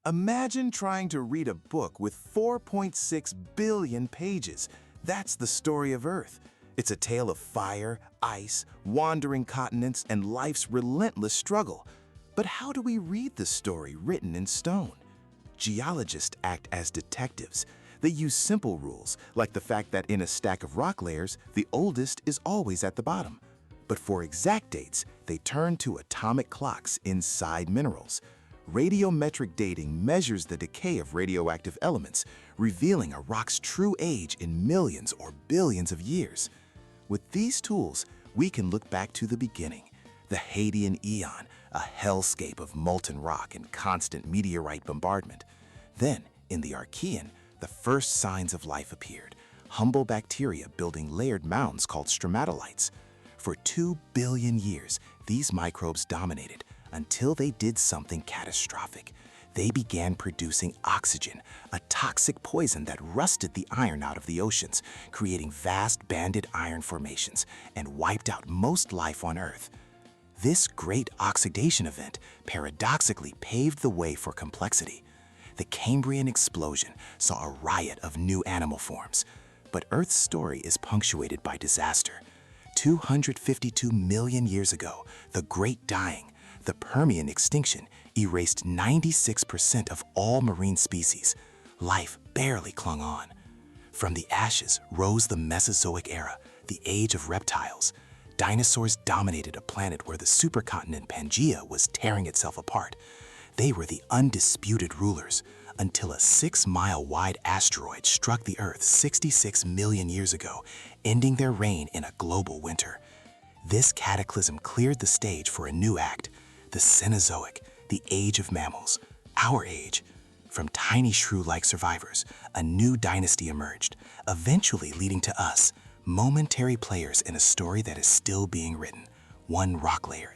Imagine trying to read a book with 4.6 billion pages. That's the story of Earth. It's a tale of fire, ice, wandering continents, and life's relentless struggle. But how do we read the story written in stone? Geologists act as detectives. They use simple rules, like the fact that in a stack of rock layers, the oldest is always at the bottom. But for exact dates, they turn to atomic clocks inside minerals. Radiometric dating measures the decay of radioactive elements, revealing a rock's true age in millions or billions of years. With these tools, we can look back to the beginning, the Hadean Eon, a hellscape of molten rock and constant meteorite bombardment. Then, in the Archean, the first signs of life appeared, humble bacteria building layered mounds called stromatolites. For 2 billion years, these microbes dominated until they did something catastrophic. They began producing oxygen, a toxic poison that rusted the iron out of the oceans, creating vast banded iron formations and wiped out most life on Earth. This great oxidation event paradoxically paved the way for complexity. The Cambrian explosion saw a riot of new animal forms. But Earth's story is punctuated by disaster. 252 million years ago, the Great Dying, the Permian extinction, erased 96% of all marine species. Life barely clung on. From the ashes rose the Mesozoic era, the age of reptiles. Dinosaurs dominated a planet where the supercontinent Pangaea was tearing itself apart. They were the undisputed rulers until a 6-mile-wide asteroid struck the Earth 66 million years ago, ending their reign in a global winter. This cataclysm cleared the stage for a new act, the Cenozoic, the age of mammals, our age. From tiny shrew-like survivors, a new dynasty emerged, eventually leading to us, momentary players in a story that is still being written, one rock layer